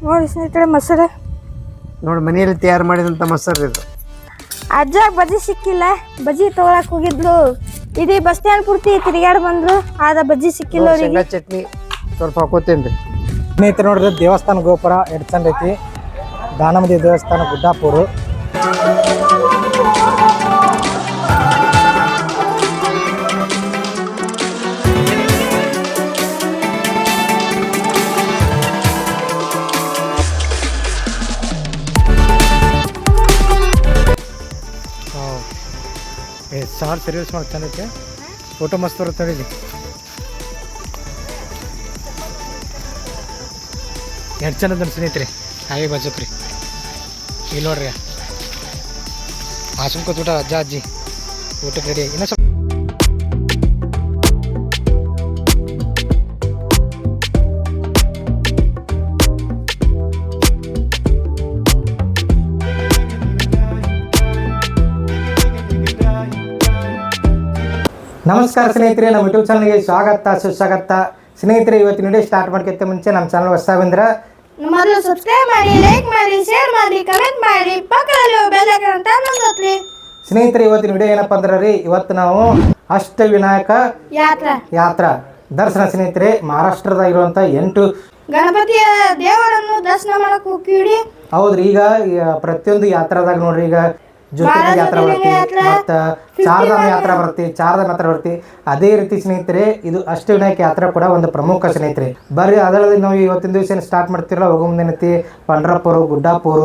ನೋಡಿ ಸ್ನೇಹಿತರೆ ಮೊಸರು ನೋಡಿ ಮನೆಯಲ್ಲಿ ತಯಾರು ಮಾಡಿದಂಥ ಮೊಸರು ಇದು. ಅಜ್ಜ ಬಜ್ಜಿ ಸಿಕ್ಕಿಲ್ಲ, ಬಜ್ಜಿ ತಗೊಳಕ್ ಹೋಗಿದ್ಲು. ಇಡೀ ಬಸ್ ಸ್ಟ್ಯಾಂಡ್ ಪೂರ್ತಿ ತಿರುಗಾಡ್ ಬಂದ್ರು, ಆದ ಬಜ್ಜಿ ಸಿಕ್ಕಿಲ್ಲ ಅವ್ರಿಗೆ. ಶೇಂಗಾ ಚಟ್ನಿ ಸ್ವಲ್ಪ ಹಾಕೋತೇನ್ರಿ. ಸ್ನೇಹಿತರೆ ನೋಡ್ರಿ, ದೇವಸ್ಥಾನ ಗೋಪುರ ಎಷ್ಟು ಚಂದ ಐತಿ. ದಾನಮದಿ ದೇವಸ್ಥಾನ ಗುಡ್ಡಾಪುರ. ಸಾರ್ ಸರ್ವಿಸ್ ಮಾಡಿ ಚಂದ ಐತೆ. ಫೋಟೋ ಮಸ್ತ್ ಬರುತ್ತೆ ನೋಡಿ. ಎಷ್ಟು ಚಂದ ಅದ ಸ್ನೇಹಿತರೆ. ಹಾಗೆ ಬಜಕ್ರಿ ಇಲ್ಲಿ ನೋಡ್ರಿ, ಆಸಮ್ ಕೂತ್ಬಿಟ್ಟ ಅಜ್ಜ ಅಜ್ಜಿ ಊಟಕ್ಕೆ ರೆಡಿ. ಇನ್ನೂ ಸ್ವಲ್ಪ ನಮಸ್ಕಾರ ಸ್ನೇಹಿತರೆ, ನಮ್ಮ ಯೂಟ್ಯೂಬ್ ಚಾನಲ್ಗೆ ಸ್ವಾಗತ ಸುಸ್ವಾಗತ. ಸ್ನೇಹಿತರೆ, ಇವತ್ತಿನ ವಿಡಿಯೋ ಸ್ಟಾರ್ಟ್ ಮಾಡ್ಕೊತ ಮುಂಚೆ ನಮ್ಮ ಚಾನಲ್ ಹೊಸಬಂದ್ರೆ ಮೊದಲು ಸಬ್ಸ್ಕ್ರೈಬ್ ಮಾಡಿ, ಲೈಕ್ ಮಾಡಿ, ಶೇರ್ ಮಾಡಿ, ಕಮೆಂಟ್ ಮಾಡಿ, ಪಕ್ಕದಲ್ಲಿ ಬೆಲ್ ಐಕಾನ್ ಅಂತ ನೊಂದೊತ್ತಿ. ಸ್ನೇಹಿತರೆ, ಇವತ್ತಿನ ವಿಡಿಯೋ ಏನಪ್ಪ ಅಂದ್ರೆ ರೀ, ಇವತ್ತು ನಾವು ಅಷ್ಟವಿನಾಯಕ ಯಾತ್ರಾ ದರ್ಶನ. ಸ್ನೇಹಿತರೆ, ಮಹಾರಾಷ್ಟ್ರದಾಗ ಇರುವಂಥ 8 ಗಣಪತಿಯ ದೇವರನ್ನು ದರ್ಶನ ಮಾಡಕ್ ಹೋಗ್ತೀವಿ. ಹೌದ್ರಿ. ಈಗ ಪ್ರತಿಯೊಂದು ಯಾತ್ರಾದಾಗ ನೋಡ್ರಿ, ಈಗ ಜ್ಯೋತಿರ್ಲಿಂಗ ಯಾತ್ರಾ ಬರುತ್ತೆ, ಮತ್ತು ಚಾರ್ಧಾಮ ಯಾತ್ರಾ ಬರುತ್ತೆ, ಚಾರ್ಧಾಮ ಯಾತ್ರಾ ಬರುತ್ತೆ. ಅದೇ ರೀತಿ ಸ್ನೇಹಿತರೆ, ಇದು ಅಷ್ಟವಿನಾಯಕ ಯಾತ್ರಾ ಕೂಡ ಒಂದು ಪ್ರಮುಖ ಸ್ನೇಹಿತರೆ. ಬರ್ರಿ ಅದರಲ್ಲಿ ನಾವು ಇವತ್ತಿನ ದಿವಸ ಸ್ಟಾರ್ಟ್ ಮಾಡ್ತಿರಲ್ಲ, ಹೋಗೋ ಮುಂದೇನೈತಿ ಪಂಡ್ರಪುರ, ಗುಡ್ಡಾಪುರ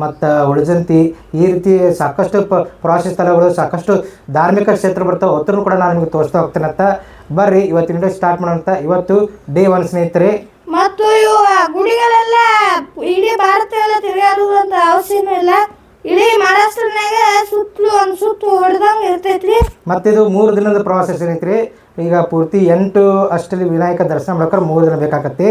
ಮತ್ತು ಉಳಜಂತಿ, ಈ ರೀತಿ ಸಾಕಷ್ಟು ಪ್ರವಾಸಿ ಸ್ಥಳಗಳು, ಸಾಕಷ್ಟು ಧಾರ್ಮಿಕ ಕ್ಷೇತ್ರ ಬರ್ತಾವೆ. ಅವತ್ತೂ ಕೂಡ ನಾನು ನಿಮಗೆ ತೋರಿಸ್ತಾ ಹೋಗ್ತೇನಂತ. ಬರ್ರಿ ಇವತ್ತಿನ ವಿಡಿಯೋ ಸ್ಟಾರ್ಟ್ ಮಾಡೋಂಥ. ಇವತ್ತು ಡೇ 1 ಸ್ನೇಹಿತರೆ. ಮತ್ತು ಇವು ಗುಡಿಗಳೆಲ್ಲ ಇಡೀ ಭಾರತ ಎಲ್ಲ ತಿರುಗಾಡುವಂತ ಅವಶ್ಯನೂ ಇಲ್ಲ. ಇಡೀ ಮಹಾರಾಷ್ಟ್ರನಾಗ ಸುತ್ತಲೂ ಒಂದು ಸುತ್ತು ಹೊಡೆದಂಗೆ ಇರ್ತೈತ್ರಿ. ಮತ್ತಿದು 3 ದಿನದ ಪ್ರವಾಸ ಸ್ನೇಹಿತರೆ. ಈಗ ಪೂರ್ತಿ 8 ಅಷ್ಟಲ್ಲಿ ವಿನಾಯಕ ದರ್ಶನ ಮಾಡ್ಬೇಕಾದ್ರೆ 3 ದಿನ ಬೇಕಾಗತ್ತೆ.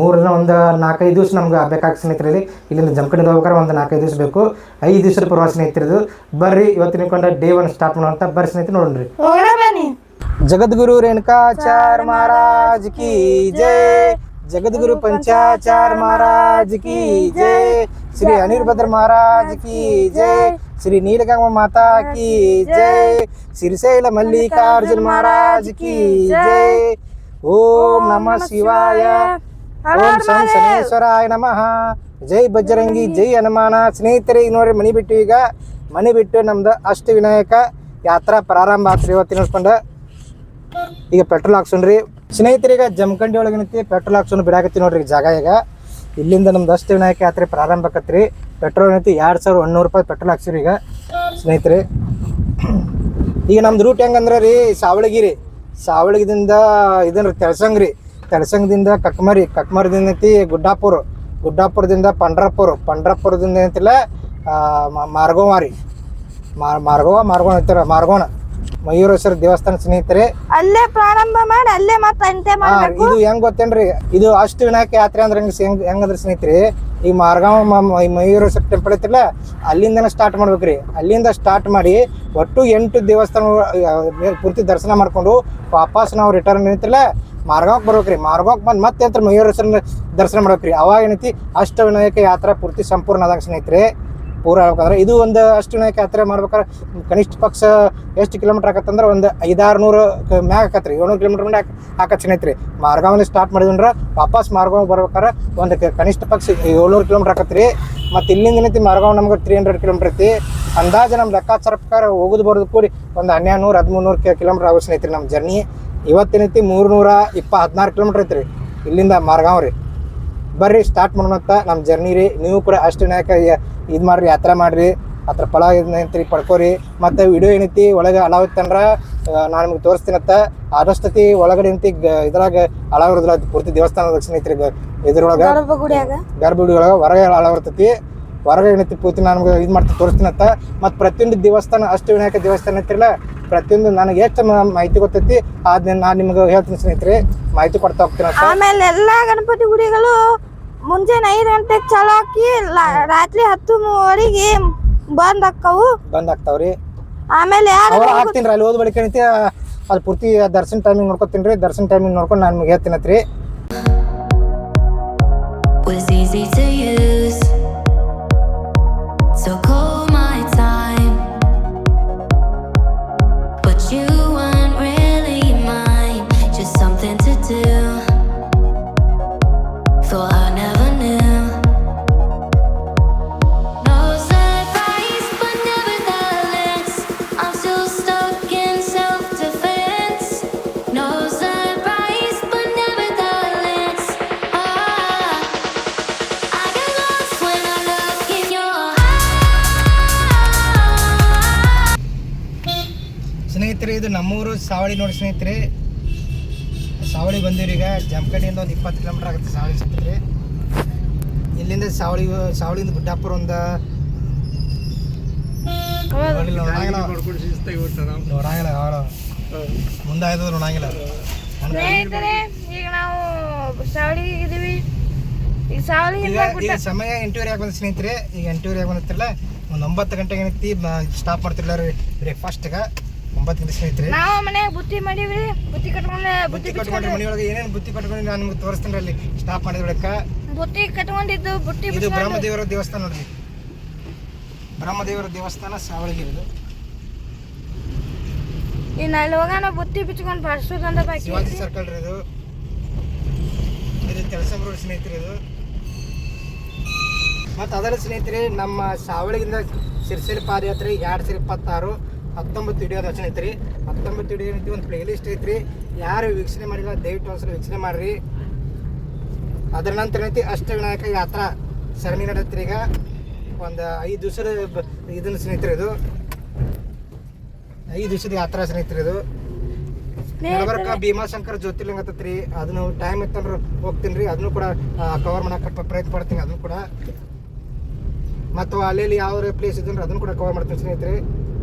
3 ದಿನ ಒಂದು 4-5 ದಿವಸ ನಮ್ಗೆ ಬೇಕಾಗ್ತದೆ ಸ್ನೇಹಿತರೆ. ಇಲ್ಲಿಂದ ಜಮಖಂಡಿ ಹೋಗ್ಬೇಕಾದ್ರೆ ಒಂದು 4-5 ದಿವಸ ಬೇಕು. 5 ದಿವಸದ ಪ್ರವಾಸ ಸ್ನೇಹಿತರದು. ಬರ್ರಿ ಇವತ್ತಿನ ಕೊಂಡು ಡೇ 1 ಸ್ಟಾರ್ಟ್ ಮಾಡೋಂಥ. ಬರ್ರಿ ಸ್ನೇಹಿತರೆ, ನೋಡ್ರಿ. ಜಗದ್ಗುರು ರೇಣುಕಾಚಾರ್ಯ ಮಹಾರಾಜ್ ಕಿ ಜೈ, ಜಗದ್ಗುರು पंचाचार्य महाराज की जय, श्री अनिर्भद्र महाराज की जय, श्री नीलगंगा माता की जय, श्रीशैल मल्लिकार्जुन महाराज की जय. ओम नमः शिवाय, ओम शं शनेश्वराय नमः, जय बजರಂಗಿ, ಜೈ ಹನುಮಾನ. ಸ್ನೇಹಿತರೆ, ಈಗ ನೋಡ್ರಿ, ಮನೆ ಬಿಟ್ಟು ನಮ್ದು ಅಷ್ಟವಿನಾಯಕ ಯಾತ್ರಾ ಪ್ರಾರಂಭ ಆಗ್ತದೆ ಇವತ್ತಿನ ನೋಡ್ಕೊಂಡು. ಈಗ ಪೆಟ್ರೋಲ್ ಹಾಕ್ಸೋಣ್ರಿ ಸ್ನೇಹಿತರೆ. ಈಗ ಜಮಖಂಡಿ ಒಳಗೇನೈತಿ ಪೆಟ್ರೋಲ್ ಹಾಕ್ಸೋಣ ಬಿಡಾಕತ್ತಿ ನೋಡ್ರಿ ಜಾಗ. ಈಗ ಇಲ್ಲಿಂದ ನಮ್ದು ಅಷ್ಟವಿನಾಯಕ ಯಾತ್ರೆ ಪ್ರಾರಂಭ ಆಕತ್ರಿ. ಪೆಟ್ರೋಲ್ ಏನೈತಿ 2100 ರೂಪಾಯಿ ಪೆಟ್ರೋಲ್ ಹಾಕ್ಸಿರಿ ಈಗ ಸ್ನೇಹಿತರೆ. ಈಗ ನಮ್ದು ರೂಟ್ ಹೆಂಗಂದ್ರೆ ರೀ, ಸಾವಳಗಿದಿಂದ ಇದನ್ನ ತೆಳಸಂಗ್ರಿ, ತೆಳಸಂಗದಿಂದ ಕಕ್ಮರದಿಂದ ಐತಿ ಗುಡ್ಡಾಪುರದಿಂದ ಪಂಡ್ರಪುರದಿಂದ ಏನೈತಿಲ್ಲ ಮಾರ್ಗೋಣ ಅಂತಾರ, ಮಾರ್ಗೋಣ ಮಯೂರೇಶ್ವರ ದೇವಸ್ಥಾನ ಸ್ನೇಹಿತರೆ. ಅಲ್ಲೇ ಪ್ರಾರಂಭ ಮಾಡಿ ಅಲ್ಲೇ ಮತ್ತೆ ಅಂತ್ಯ ಮಾಡಬೇಕು. ಇದು ಹೆಂಗ್ ಗೊತ್ತೇನ್ರಿ, ಇದು ಅಷ್ಟವಿನಾಯಕ ಯಾತ್ರೆ ಅಂದ್ರೆ ಹೆಂಗಂದ್ರೆ ಸ್ನೇಹಿತರೆ, ಈ ಮಾರ್ಗಾಂವ್ ಮಯೂರೇಶ್ವರ ಟೆಂಪಲ್ ಐತಿಲ್ಲ, ಅಲ್ಲಿಂದನೇ ಸ್ಟಾರ್ಟ್ ಮಾಡ್ಬೇಕ್ರಿ. ಅಲ್ಲಿಂದ ಸ್ಟಾರ್ಟ್ ಮಾಡಿ ಒಟ್ಟು 8 ದೇವಸ್ಥಾನ ಪೂರ್ತಿ ದರ್ಶನ ಮಾಡ್ಕೊಂಡು ವಾಪಸ್ ನಾವು ರಿಟರ್ನ್ ಏನೈತಿಲ್ಲ ಮಾರ್ಗಾಂವ್ಗೆ ಬರ್ಬೇಕ್ರಿ. ಮಾರ್ಗಾಂವ್ಗೆ ಬಂದು ಮತ್ತೆ ಅಂತ ಮಯೂರೇಶ್ವರ ದರ್ಶನ ಮಾಡ್ಬೇಕ್ರಿ. ಅವಾಗ ಏನೈತಿ ಅಷ್ಟವಿನಾಯಕ ಯಾತ್ರಾ ಪೂರ್ತಿ ಸಂಪೂರ್ಣ ಆದಾಗ ಸ್ನೇಹಿತರೆ. ಪೂರ ಹೇಳ್ಬೇಕಂದ್ರೆ ಇದು ಒಂದು ಅಷ್ಟವಿನಾಯಕ ಯಾತ್ರೆ ಮಾಡ್ಬೇಕಾದ್ರೆ ಕನಿಷ್ಠ ಪಕ್ಷ ಎಷ್ಟು ಕಿಲೋಮೀಟರ್ ಆಕತ್ತಂದ್ರೆ ಒಂದು 500-600 ಮ್ಯಾಗ ಆಕತ್ರಿ. 700 ಕಿಲೋಮೀಟರ್ ಮುಂದೆ ಆಕತ್ ಸ್ನೇಹಿತರೆ. ಮಾರ್ಗಾಂವ್ನ ಸ್ಟಾರ್ಟ್ ಮಾಡಿದ್ರೆ ವಾಪಸ್ ಮಾರ್ಗಾಂವ್ ಬರ್ಬೇಕಾದ್ರೆ ಒಂದು ಕನಿಷ್ಠ ಪಕ್ಷ 700 ಕಿಲೋಮೀಟರ್ ಆಕತ್ರಿ. ಮತ್ತು ಇಲ್ಲಿಂದ ಏನೈತಿ ಮಾರ್ಗಾಂವ್ ನಮ್ಗೆ 300 ಕಿಲೋಮೀಟರ್ ಐತಿ. ಅಂದಾಜು ನಮ್ಮ ಲೆಕ್ಕಾಚಾರ ಪ್ರಕಾರ ಹೋಗೋದು ಬರೋದು ಕೂಡಿ ಒಂದು 1200-1300 ಕಿಲೋಮೀಟರ್ ಆಗೋ ಸ್ನೇಹಿತರೆ ನಮ್ಮ ಜರ್ನಿ. ಇವತ್ತೇನೈತಿ 316 ಕಿಲೋಮೀಟರ್ ಐತ್ರಿ ಇಲ್ಲಿಂದ ಮಾರ್ಗಾಂವ್ ರೀ. ಬರ್ರಿ ಸ್ಟಾರ್ಟ್ ಮಾಡೋಣಂತ ನಮ್ಮ ಜರ್ನಿ ರೀ. ನೀವು ಕೂಡ ಅಷ್ಟವಿನಾಯಕ ಇದು ಮಾಡ್ರಿ, ಯಾತ್ರೆ ಮಾಡಿರಿ, ಅದ್ರ ಫಲ ಏನೈತಿ ಪಡ್ಕೋರಿ. ಮತ್ತು ವಿಡಿಯೋ ಏನೈತಿ ಒಳಗೆ ಅಲಾವ್ ಇತ್ತಂದ್ರೆ ನಾನು ನಿಮ್ಗೆ ತೋರಿಸ್ತೀನತ್ತ. ಆದಷ್ಟತಿ ಒಳಗಡೆ ಏನೈತಿ ಇದ್ರಾಗ ಅಲಾವ್ ಇರೋದಿಲ್ಲ, ಪೂರ್ತಿ ದೇವಸ್ಥಾನದ ಸ್ನೇಹಿತರೆ. ಇದ್ರೊಳಗೆ ಗರ್ಭಗುಡಿ ಒಳಗೆ ಹೊರಗೆ ಅಲಾವ್ ಇರ್ತೈತಿ. ಹೊರಗೆ ಏನೈತಿ ಪೂರ್ತಿ ನಾನು ನಿಮ್ಗೆ ಇದು ಮಾಡ್ತೀನಿ ತೋರಿಸ್ತೀನತ್ತ. ಮತ್ತು ಪ್ರತಿಯೊಂದು ದೇವಸ್ಥಾನ ಅಷ್ಟವಿನಾಯಕ ದೇವಸ್ಥಾನ ಐತಿರಲ್ಲ, ಪ್ರತಿಯೊಂದು ನನಗೆ ಎಷ್ಟು ಮಾಹಿತಿ ಗೊತ್ತೈತಿ ಅದನ್ನ ನಾನು ನಿಮ್ಗೆ ಹೇಳ್ತೀನಿ ಸ್ನೇಹಿತರೆ, ಮಾಹಿತಿ ಕೊಡ್ತಾ ಹೋಗ್ತೀನಿ. ಆಮೇಲೆ ಎಲ್ಲಾ ಗಣಪತಿ ಗುಡಿಗಳು ಮುಂಜಾನೆ 5 ಗಂಟೆಗೆ ಚಾಲು ಹಾಕಿ ರಾತ್ರಿ 10:30 ಬಂದ್ ಆಗ್ತಾವ್ರಿ. ಆಮೇಲೆ ಹಾಕ್ತೀನಿ ಅಲ್ಲಿ ಹೋದ ಬಳಿಕ ಏನೈತಿ ಅಲ್ಲಿ ಪೂರ್ತಿ ದರ್ಶನ ಟೈಮಿಂಗ್ ನೋಡ್ಕೊತೀನಿ ರೀ. ದರ್ಶನ ಟೈಮಿಂಗ್ ನೋಡ್ಕೊಂಡು ನಾನು ನಿಮ್ಗೆ ಹೇಳ್ತೀನತ್ರಿ. ಸ್ನೇಹಿತರೆ ಇದು ನಮ್ಮೂರು ಸಾವಳಿ ನೋಡಿ ಸ್ನೇಹಿತರೆ. ಸಾವಳಿ ಬಂದಿವ್ರಿ ಈಗ. ಜಮಖಂಡಿಯಿಂದ ಒಂದು 20 ಕಿಲೋಮೀಟರ್ ಆಗುತ್ತೆ ಸಾವಳಿ ಸ್ನೇಹಿತರೆ. ಇಲ್ಲಿಂದ ಸಾವಳಿಯಿಂದ ಗುಡ್ಡಾಪುರ ಒಂದು ಮುಂದಾಯ್ತು ನೋಡಂಗಿಲ್ಲ. ಸ್ನೇಹಿತರೆ ಈಗ ನಾವು ಸಾವಳಿಗೆ ಇದೀವಿ. ಈಗ ಸಾವಳಿಯಿಂದ ಈಗ ಸಮಯ 8:30 ಆಗಿ ಬಂದ ಸ್ನೇಹಿತರೆ. ಈಗ 8:30 ಆಗಿ ಬಂದಿರ್ತಿಲ್ಲ, ಒಂದು 9 ಗಂಟೆಗೆ ಏನೈತಿ ಸ್ಟಾಪ್ ಮಾಡ್ತಿರ್ಲ ರೀ ಬ್ರೇಕ್ಫಾಸ್ಟ್ಗೆ. 9 ಗಂಟೆ ಸ್ನೇಹಿತರೆ ನಾವು ಮನ್ಯಾಗ ಬುತ್ತಿ ಮಾಡೀವ್ರಿ. ಬುತ್ತಿ ಕಟ್ಕೊಂಡ್ರೆ ಮನೆಯೊಳಗೆ ಏನೇನು ಬುತ್ತಿ ಕಟ್ಕೊಂಡು ನಾನು ನಿಮ್ಗೆ ತೋರಿಸ್ತೀನಿ ಅಲ್ಲಿ ಸ್ಟಾಪ್ ಮಾಡಿದ ಬಳಿಕ. ಬುತ್ತಿ ಕಟ್ಕೊಂಡಿದ್ದು ಬುಟ್ಟಿ ಇದು ಬ್ರಹ್ಮದೇವರ ದೇವಸ್ಥಾನ ನೋಡ್ರಿ. ಬ್ರಹ್ಮದೇವರ ದೇವಸ್ಥಾನ ಸಾವಳಿಗಿರೋದು. ಇನ್ನು ಅಲ್ಲಿ ಹೋಗೋಣ ಬುತ್ತಿ ಬಿಚ್ಕೊಂಡು ಬಾರಿಸೋದಂದ ಬಾಕಿ. ಶಿವಾಜಿ ಸರ್ಕಲ್ ರೀ ಇದು. ಇದು ತೆಳಸಂ ರೋಡ್ ಸ್ನೇಹಿತರೆ ಇದು. ಮತ್ತು ಅದರ ಸ್ನೇಹಿತರೆ ನಮ್ಮ ಸಾವಳಿಗಿಂದ ಸಿರ್ಸೇಲಿ ಪಾದಯಾತ್ರೆ 2026 19 ವಿಡಿಯೋ ಅದ ಸ್ನೇಹಿತರೆ. 19 ವಿಡಿಯೋ ಐತಿ. ಒಂದು ಪ್ಲೇ ಲಿಸ್ಟ್ ಐತ್ರಿ. ಯಾರು ವೀಕ್ಷಣೆ ಮಾಡಿಲ್ಲ ದಯವಿಟ್ಟು ಒಂದ್ಸಲ ವೀಕ್ಷಣೆ ಮಾಡ್ರಿ. ಅದರ ನಂತರ ಏನೈತಿ ಅಷ್ಟವಿನಾಯಕ ಯಾತ್ರಾ ಸರಣಿ ನಡೆತ್ರಿ. ಈಗ ಒಂದು 5 ದಿವಸದ ಇದನ್ನು ಸ್ನೇಹಿತರೆ ಇದು 5 ದಿವಸದ ಯಾತ್ರಾ ಸ್ನೇಹಿತರೆ ಇದು. ನಡಬರ್ಕ ಭೀಮಾಶಂಕರ ಜ್ಯೋತಿರ್ಲಿಂಗ ಆತತ್ರಿ. ಅದನ್ನು ಟೈಮ್ ಇತ್ತಂದ್ರೆ ಹೋಗ್ತೀನಿ ರೀ. ಅದನ್ನು ಕೂಡ ಕವರ್ ಮಾಡಕ್ಕೆ ಪ್ರಯತ್ನ ಪಡ್ತೀನಿ ಅದನ್ನು ಕೂಡ. ಮತ್ತು ಅಲ್ಲಿ ಯಾವ ಪ್ಲೇಸ್ ಇದ್ರೆ ಅದನ್ನು ಕೂಡ ಕವರ್ ಮಾಡ್ತೀನಿ ಸ್ನೇಹಿತರೆ.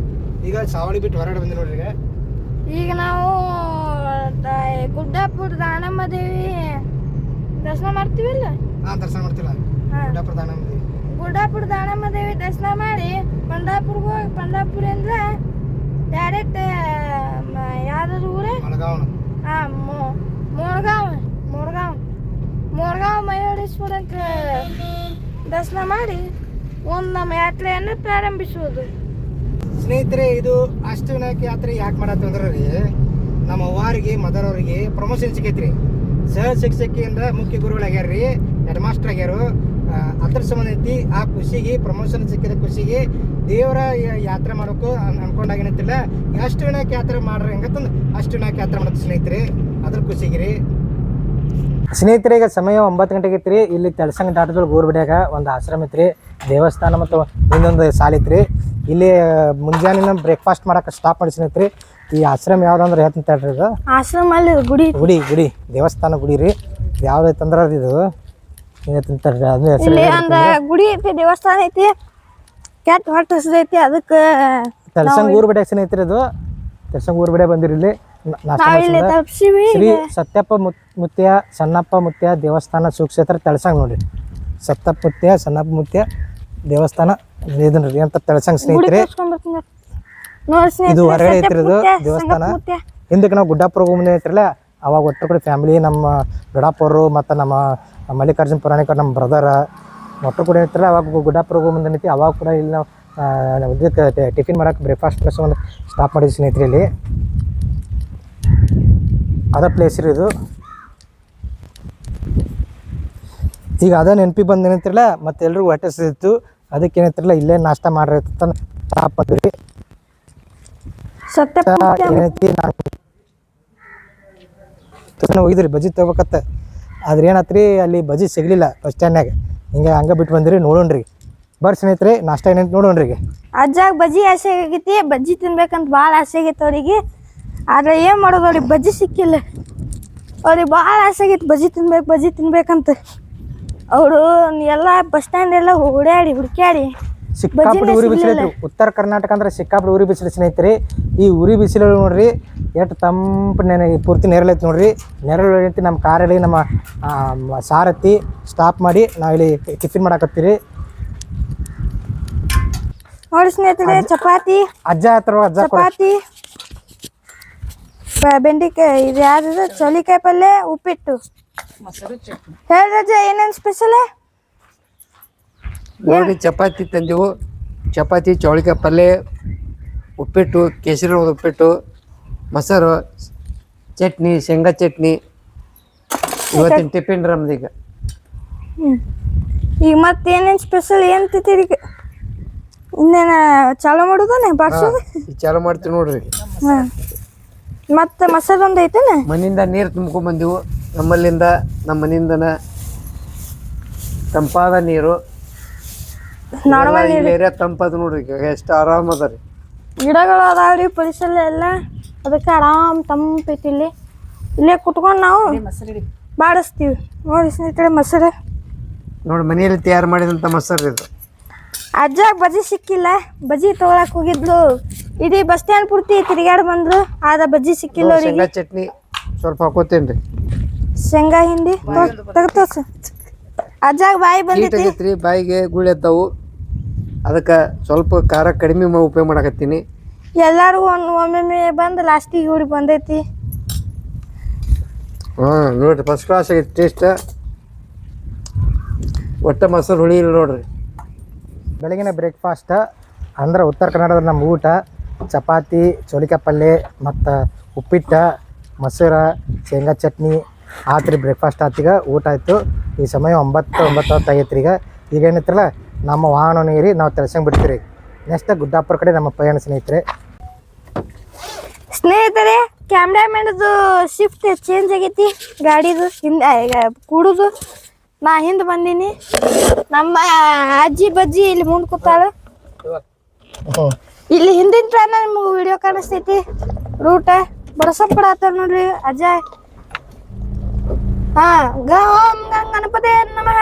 ಈಗ ಸಾವಳಿ ಬಿಟ್ಟು ಹೊರಗಡೆ ಬಂದಿ ನೋಡ್ರಿ. ಈಗ ನಾವು ಗುಡ್ಡಾಪುರ ದಾನಮ್ಮ ದೇವಿ ದರ್ಶನ ಮಾಡ್ತೀವಿಲ್ಲ. ದರ್ಶನ ಮಾಡ್ತಿಲ್ಲ. ಗುಡ್ಡಾಪುರ ದಾನಮ್ಮ ದೇವಿ ದರ್ಶನ ಮಾಡಿ ಪಂಡಾಪುರ್ಗೆ ಹೋಗಿ ಪಂಡಾಪುರಿಂದ ಡೈರೆಕ್ಟ್ ಯಾವ್ದಾದ್ರು ಊರೇ ಮೋರ್ಗಾಂವ್ ಮಯೂರೇಶ್ವರಕ್ಕೆ ದರ್ಶನ ಮಾಡಿ ಒಂದು ನಮ್ಮ ಯಾತ್ರೆಯನ್ನು ಪ್ರಾರಂಭಿಸುವುದು. ಸ್ನೇಹಿತರೆ ಇದು ಅಷ್ಟವಿನಾಯಕ ಯಾತ್ರೆ ಯಾಕೆ ಮಾಡತ್ತಂದ್ರೆ ರೀ, ನಮ್ಮ ಅವ್ವಾರಿಗೆ ಮದರವರಿಗೆ ಪ್ರಮೋಷನ್ ಸಿಕ್ಕೈತ್ರಿ. ಸಹ ಶಿಕ್ಷಕಿಯಿಂದ ಮುಖ್ಯ ಗುರುಗಳಾಗ್ಯಾರ ರೀ, ಹೆಡ್ ಮಾಸ್ಟರ್ ಆಗ್ಯಾರು. ಅದ್ರ ಸಂಬಂಧ ಐತಿ ಆ ಖುಷಿಗೆ, ಪ್ರಮೋಷನ್ ಸಿಕ್ಕಿದ ಖುಷಿಗೆ ದೇವರ ಯಾತ್ರೆ ಮಾಡೋಕ್ಕೂ ಅನ್ಕೊಂಡಾಗೇನಂತಿಲ್ಲ. ಅಷ್ಟವಿನಾಯಕ ಯಾತ್ರೆ ಮಾಡ್ರಿ ಹಂಗತ್ತಂದು ಅಷ್ಟವಿನಾಯಕ ಯಾತ್ರೆ ಮಾಡತ್ತೆ ಸ್ನೇಹಿತರೆ. ಅದ್ರ ಖುಷಿಗೆ ರೀ ಸ್ನೇಹಿತರೆ. ಈಗ ಸಮಯ 9 ಗಂಟೆಗೆ ಐತ್ರಿ. ಇಲ್ಲಿ ತೆಳಸಂಗ ದಾಟದೊಳಗೆ ಊರ್ಬಿಡ್ಯಾಗ ಒಂದು ಆಶ್ರಮ ಐತ್ರಿ, ದೇವಸ್ಥಾನ ಮತ್ತು ಇನ್ನೊಂದು ಸಾಲಿತ್ರಿ. ಇಲ್ಲಿ ಮುಂಜಾನೆ ಬ್ರೇಕ್ಫಾಸ್ಟ್ ಮಾಡಕ್ಕೆ ಸ್ಟಾಪ್ ಮಾಡಿ ಸ್ನೇಹಿತರೆ. ಈ ಆಶ್ರಮ ಯಾವ್ದಂದ್ರೆ ಹೇಳ್ತೀನಿ ಹೇಳ್ರಿ. ಇದು ಆಶ್ರಮ ಅಲ್ಲಿ ಗುಡಿ ದೇವಸ್ಥಾನ ಗುಡಿ ರೀ. ಯಾವ್ದೈತಂದ್ರೆ ಇದು ಇಲ್ಲಿ ಒಂದು ಗುಡಿ ಐತಿ, ದೇವಸ್ಥಾನ ಐತಿ. ಕೆಟ್ಟ ಹೊಟ್ಟೆ ಹಸಿದೈತಿ ಅದಕ್ಕೆ ತೆಳಸಂಗ ಊರ್ ಬಿಡ್ಯಾಗ ಸ್ನೇಹಿತರೆ. ಇದು ತೆಳಸಂಗ ಊರ್ ಬಿಡ್ಯಾಗ ಬಂದಿರಿ. ಇಲ್ಲಿ ಶ್ರೀ ಸತ್ಯಪ್ಪ ಮುತ್ಯ ಸಣ್ಣಪ್ಪ ಮುತ್ಯ ದೇವಸ್ಥಾನ ಸುಕ್ಷೇತ್ರ ತೆಳಸಂಗ ನೋಡ್ರಿ. ಸತ್ಯಪ್ಪ ಮುತ್ಯ ಸಣ್ಣಪ್ಪ ಮುತ್ಯ ದೇವಸ್ಥಾನ ಇದನ್ರಿ ಅಂತ ತೆಳಸಂಗ ಸ್ನೇಹಿತರೆ. ಇದು ಹೊರಗಡೆ ಐತ್ರಿ ಇದು ದೇವಸ್ಥಾನ. ಹಿಂದಕ್ಕೆ ನಾವು ಗುಡ್ಡಾಪುರ ಮುಂದೆ ಐತ್ರಲ್ಲ, ಅವಾಗ ಒಟ್ಟು ಕಡೆ ಫ್ಯಾಮಿಲಿ ನಮ್ಮ ದೊಡ್ಡಪ್ಪರು ಮತ್ತು ನಮ್ಮ ಮಲ್ಲಿಕಾರ್ಜುನ ಪುರಾಣಿಕರು ನಮ್ಮ ಬ್ರದರ ಒಟ್ಟು ಕೂಡ ಐತ್ರಲ್ಲ. ಅವಾಗ ಗುಡ್ಡಾಪುರ ಮುಂದೆ ಐತಿ. ಅವಾಗ ಕೂಡ ಇಲ್ಲಿ ನಾವು ಇದಕ್ಕೆ ಟಿಫಿನ್ ಮಾಡಕ್ಕೆ ಬ್ರೇಕ್ಫಾಸ್ಟ್ ಪ್ಲಸ್ ಒಂದು ಸ್ಟಾಪ್ ಮಾಡಿದ್ವಿ ಸ್ನೇಹಿತರೆ. ಇಲ್ಲಿ ಅದ ಪ್ಲೇಸ್ ರೀ ಇದು. ಈಗ ಅದ ನೆನಪಿಗೆ ಬಂದು ಏನೈತಿರಲ್ಲ, ಮತ್ತೆ ಎಲ್ರಿಗೂ ಹೊಟ್ಟೆ ಹಸಿದಿತ್ತು. ಅದಕ್ಕೆ ಏನೈತಿರಲ್ಲ ಇಲ್ಲೇ ನಾಷ್ಟ ಮಾಡ್ರಿ ಅಂತ ಸ್ಟಾಪ್ ಮಾಡಿದ್ವಿ. ಏನೈತಿ ನಾನು ಹೋಗಿದ್ರಿ ಬಜ್ಜಿ ತಗೋಬೇಕತ್ತ. ಆದ್ರೆ ಏನಾತ್ರಿ ಅಲ್ಲಿ ಬಜ್ಜಿ ಸಿಗಲಿಲ್ಲ ಬಸ್ ಸ್ಟ್ಯಾಂಡ್ನಾಗ. ಹಂಗೆ ಬಿಟ್ಟು ಬಂದಿರಿ. ನೋಡೋಣ್ರಿ ಬರ್ರಿ ಸ್ನೇಹಿತರೆ, ನಾಷ್ಟ ಏನೈತಿ ನೋಡೋಣ್ರಿ. ಈಗ ಅಜ್ಜಾಗ ಬಜ್ಜಿ ಆಸೆ ಆಗೈತಿ, ಬಜ್ಜಿ ತಿನ್ಬೇಕಂತ ಭಾಳ ಆಸೆ ಆಗೈತೆ ಅವ್ರಿಗೆ. ಆದರೆ ಏನು ಮಾಡೋದು, ಅವ್ರಿಗೆ ಬಜ್ಜಿ ಸಿಕ್ಕಿಲ್ಲ. ಅವ್ರಿಗೆ ಭಾಳ ಆಸೆ ಆಗೈತಿ ಬಜ್ಜಿ ತಿನ್ಬೇಕಂತ. ಅವರು ಎಲ್ಲ ಬಸ್ ಸ್ಟ್ಯಾಂಡ್ ಎಲ್ಲ ಹುಡುಕ್ಯಾಡಿ ಸಿಕ್ಕಾಪಟ್ಟೆ ಉರಿ ಬಿಸಿಲೈತಿ. ಉತ್ತರ ಕರ್ನಾಟಕ ಅಂದ್ರೆ ಸಿಕ್ಕಾಪಟ್ಟೆ ಉರಿ ಬಿಸಿಲು ಸ್ನೇಹಿತರೆ. ಈ ಉರಿ ಬಿಸಿಲು ನೋಡ್ರಿ ಎಷ್ಟು ತಂಪು ಪೂರ್ತಿ ನೆರಳೈತಿ ನೋಡ್ರಿ. ನೆರಳು ಐತಿ. ನಮ್ಮ ಕಾರಲ್ಲಿ ನಮ್ಮ ಸಾರಥಿ ಸ್ಟಾಪ್ ಮಾಡಿ ನಾವಿಲ್ಲಿ ಟಿಫಿನ್ ಮಾಡಾಕತ್ತೀರಿ ನೋಡಿ ಸ್ನೇಹಿತರೆ. ಚಪಾತಿ ಅಜ್ಜ ಹತ್ರ ಚಪಾತಿ, ಬೆಂಡೆಕಾಯಿ, ಇದು ಯಾವ್ದು ಚೌಳಿಕಾಯಿ ಪಲ್ಯ, ಉಪ್ಪಿಟ್ಟು. ಹೇಳ್ರಜ್ಜ ಏನೇನು ಸ್ಪೆಷಲ್? ನೋಡಿ ಚಪಾತಿ ತಂದೆವು. ಚಪಾತಿ, ಚೌಳಿಕಾಯಿ ಪಲ್ಯ, ಉಪ್ಪಿಟ್ಟು, ಕೇಸರಿ ಉಪ್ಪಿಟ್ಟು, ಮೊಸರು, ಚಟ್ನಿ, ಶೇಂಗಾ ಚಟ್ನಿ. ಇವತ್ತಿನ ಟಿಫಿನ್ ನಮ್ದೀಗ. ಈಗ ಮತ್ತೆ ಏನೇನು ಸ್ಪೆಷಲ್ ಏನು ತಿಂತೀರಿ? ಈಗ ಇನ್ನೇನು ಚಾಲು ಮಾಡೋದಾನೆ ಬಾರ್ಸೋದು? ಚಾಲು ಮಾಡ್ತೀವಿ ನೋಡ್ರಿ. ಮತ್ತೆ ಮೊಸರು ಒಂದು ಐತೇನ? ಮನೆಯಿಂದ ನೀರು ತುಂಬ್ಕೊಂಡ್ ಬಂದೆವು. ನಮ್ಮ ಮನೆಯಿಂದನ ತಂಪಾದ ನೀರು. ಏರಿಯಾ ತಂಪದ ನೋಡ್ರಿ. ಎಷ್ಟು ಆರಾಮ ಅದ ರೀ. ಗಿಡಗಳು ಅದಾವ್ರಿ ಪರಿಸರ ಎಲ್ಲ. ಅದಕ್ಕೆ ಆರಾಮ್ ತಂಪೈತಿ ಇಲ್ಲೇ ಕುತ್ಕೊಂಡು ನಾವು ಬಾಡಿಸ್ತೀವಿ. ನೋಡಿ ಸ್ನೇಹಿತರೆ ಮೊಸರು ನೋಡಿ ಮನೆಯಲ್ಲಿ ತಯಾರು ಮಾಡಿದಂಥ ಮೊಸರು ಇದು. ಅಜ್ಜಾಗ ಬಜ್ಜಿ ಸಿಕ್ಕಿಲ್ಲ, ಬಜ್ಜಿ ತೊಗೊಳಕ್ ಹೋಗಿದ್ಲು. ಇಡೀ ಬಸ್ ಸ್ಟ್ಯಾಂಡ್ ಪೂರ್ತಿ ತಿರುಗಾಡಿ ಬಂದ್ರು, ಆದ ಬಜ್ಜಿ ಸಿಕ್ಕಿಲ್ಲ ಅವ್ರಿಗೆ. ಶೇಂಗಾ ಚಟ್ನಿ ಸ್ವಲ್ಪ ಹಾಕೋತೇನ್ರಿ. ಶೇಂಗಾ ಹಿಂಡಿ ತಗತೋಸ ಅಜ್ಜಾಗ ಬಾಯಿ ಬಂದೈತಿ. ಆಗೈತ್ರಿ, ಬಾಯಿಗೆ ಗುಳಿ ಎದ್ದಾವು. ಅದಕ್ಕೆ ಸ್ವಲ್ಪ ಖಾರ ಕಡಿಮೆ ಉಪಯೋಗ ಮಾಡಕತ್ತೀನಿ. ಎಲ್ಲಾರು ಒಮ್ಮೊಮ್ಮೆ ಬಂದು ಲಾಸ್ಟಿಗೆ ಇವ್ರಿಗೆ ಬಂದೈತಿ. ಹಾಂ ನೋಡ್ರಿ, ಫಸ್ಟ್ ಕ್ಲಾಸ್ ಆಗೈತಿ ಟೇಸ್ಟ್. ಒಟ್ಟ ಮೊಸರು ಹುಳಿ ಇಲ್ಲ ನೋಡ್ರಿ. ಬೆಳಗಿನ ಬ್ರೇಕ್ಫಾಸ್ಟ್ ಅಂದ್ರೆ ಉತ್ತರ ಕನ್ನಡದ ನಮ್ಮ ಊಟ ಚಪಾತಿ, ಚೌಳಿಕಾಯಿ ಪಲ್ಯ ಮತ್ತು ಉಪ್ಪಿಟ್ಟು, ಮೊಸರು, ಶೇಂಗಾ ಚಟ್ನಿ ಆತ್ರಿ. ಬ್ರೇಕ್ಫಾಸ್ಟ್ ಆತೀಗ ಊಟ ಆಯಿತು. ಈ ಸಮಯ 9:09 ಆಗೈತ್ರಿ. ಈಗ ಏನೈತ್ರಲ್ಲ ನಮ್ಮ ವಾಹನ ನೀರಿ ನಾವು ತೆಳ್ಸಂಗೆ ಬಿಡ್ತೀರಿ. ನೆಕ್ಸ್ಟ್ ಗುಡ್ಡಾಪುರ ಕಡೆ ನಮ್ಮ ಪಯಣ ಸ್ನೇಹಿತರೆ ಕ್ಯಾಮ್ರಾಮ್ಯಾನದು ಶಿಫ್ಟ್ ಚೇಂಜ್ ಆಗೈತಿ. ಗಾಡಿದು ಹಿಂದೆ ಕೂಡುದು ನಾ ಹಿಂದೆ ಬಂದೀನಿ. ನಮ್ಮ ಅಜ್ಜಿ ಬಜ್ಜಿ ಇಲ್ಲಿ ಮುಂದೆ ಕೂತಾಳ. ಇಲ್ಲಿ ಹಿಂದಿನ ಪ್ಲಾನ್ ನಿಮ್ಗೆ ವಿಡಿಯೋ ಕಾಣಿಸ್ತೈತಿ. ರೂಟ ಬಡಸಪ್ ಕೊಡತ್ತಾರ ನೋಡ್ರಿ ಅಜ್ಜ. ಹಾ ಓಂ ಗಣಪತಿ ನಮಃ.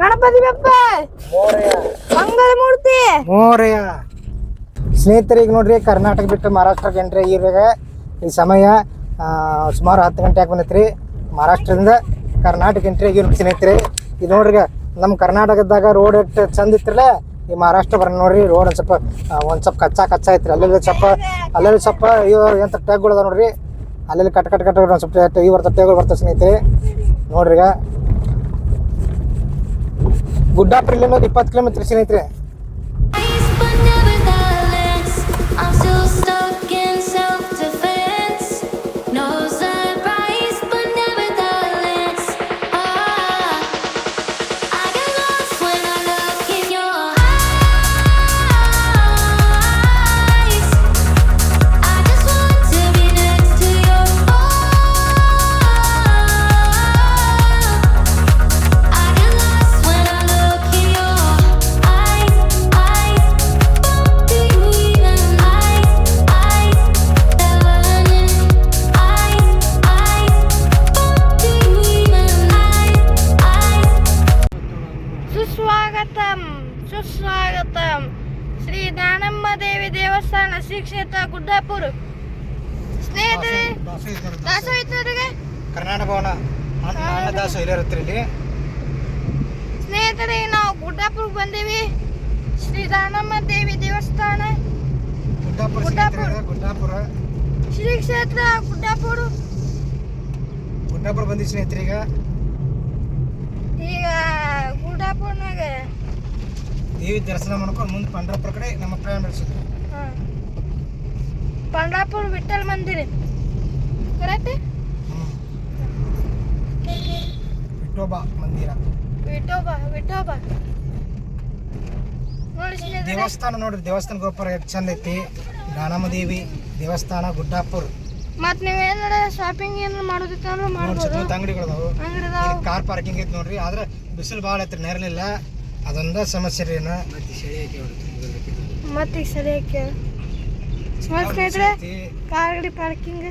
ಗಣಪತಿ ಬಪ್ಪ ಮಂಗಳ ಮೂರ್ತಿ ಮೋರೆಯ. ಸ್ನೇಹಿತರಿಗೆ ನೋಡ್ರಿ, ಕರ್ನಾಟಕ ಬಿಟ್ಟು ಮಹಾರಾಷ್ಟ್ರಕ್ಕೆ ಎಂಟ್ರಿ ಆಗಿರುವಾಗ ಈ ಸಮಯ ಸುಮಾರು 10 ಗಂಟೆ ಆಗಿ ಬಂದೈತ್ರಿ. ಮಹಾರಾಷ್ಟ್ರದಿಂದ ಕರ್ನಾಟಕ ಎಂಟ್ರಿ ಆಗಿರೋ ಸ್ನೇಹಿತರೆ. ಇದು ನೋಡ್ರಿ, ನಮ್ಮ ಕರ್ನಾಟಕದಾಗ ರೋಡ್ ಎಷ್ಟು ಚಂದ ಇತ್ತಿರಲ್ಲ, ಈ ಮಹಾರಾಷ್ಟ್ರ ಬರ ನೋಡ್ರಿ ರೋಡ್ ಒಂದು ಸ್ವಲ್ಪ ಕಚ್ಚಾ ಐತ್ರಿ. ಅಲ್ಲೆಲ್ಲಿ ಸ್ವಲ್ಪ ಇವು ಎಂಥ ಟ್ಯಾಗ್ಗಳು ಅದ ನೋಡ್ರಿ, ಅಲ್ಲೆಲ್ಲಿ ಕಟ್ ಒಂದು ಸ್ವಲ್ಪ ಇವು ಬರ್ತವೆ, ಟ್ಯಾಗ್ಗಳು ಬರ್ತವೆ ಸ್ನೇಹಿತರೆ. ನೋಡ್ರಿ ಈಗ ಗುಡ್ಡಾಪುರ ಇಲ್ಲಿಂದ 20 ಕಿಲೋಮೀಟರ್ ಸ್ನೇಹಿತರೆ. ಸುಸ್ವಾಗತಂ ಶ್ರೀ ದಾನಮ್ಮ ದೇವಿ ದೇವಸ್ಥಾನ ಶ್ರೀ ಕ್ಷೇತ್ರ ಗುಡ್ಡಾಪುರ. ಸ್ನೇಹಿತರೆ ದಾಸೋಹಿತರಿಗೆ ಕರ್ನಾಟಕ ಭವನ ಅನ್ನದಾಸ ಇಲ್ಲಿರುತ್ತೆ. ಇಲ್ಲಿ ಸ್ನೇಹಿತರೆ ನಾವು ಗುಡ್ಡಾಪುರಕ್ಕೆ ಬಂದೀವಿ. ಶ್ರೀ ದಾನಮ್ಮ ದೇವಿ ದೇವಸ್ಥಾನ ಗುಡ್ಡಾಪುರ ಶ್ರೀ ಕ್ಷೇತ್ರ ಗುಡ್ಡಾಪುರ ಬಂದಿ ಸ್ನೇಹಿತರೆ. ಈಗ ಗುಡ್ಡಾಪುರನಾಗ ದೇವಿ ದರ್ಶನ ಮಾಡ್ಕೊಂಡು ಮುಂದೆ ಪಂಡ್ರಾಪುರ ಕಡೆ ನಮ್ಮ ಪ್ರಯಾಣ ನಡೆಸಿದ್ವಿ. ಪಂಡ್ರಾಪುರ ವಿಠಲ್ ಮಂದಿರ ಕರೆಕ್ಟ್. ವಿಠೋಬಾ ಮಂದಿರ, ವಿಠೋಬಾ ನೋಡಿ ದೇವಸ್ಥಾನ. ನೋಡ್ರಿ ದೇವಸ್ಥಾನ ಗೋಪುರ ಎಷ್ಟು ಚಂದ ಐತಿ. ದಾನಮ್ಮ ದೇವಿ ದೇವಸ್ಥಾನ ಗುಡ್ಡಾಪುರ. ಮತ್ ನೀವ್ ಏನಾರ ಶಾಪಿಂಗ್ ಏನಾರ ಮಾಡೋದಿತ್ತಂದ್ರೆ ಮಾಡ್ಬೋದು. ಅಂಗಡಿಗಳು ಕಾರ್ ಪಾರ್ಕಿಂಗ್ ಐತಿ ನೋಡ್ರಿ. ಆದ್ರೆ ಬಿಸಿಲು ಭಾಳ ಐತ್ರಿ, ನೆರಳಿಲ್ಲ. ಅದೊಂದ ಸಮಸ್ಯೆ ರೀ. ಮತ್ತೆ ಸರಿಯಾಗಿ ಸ್ನೇಹಿತರೆ ಕಾರ್ ಗಾಡಿ ಪಾರ್ಕಿಂಗ್.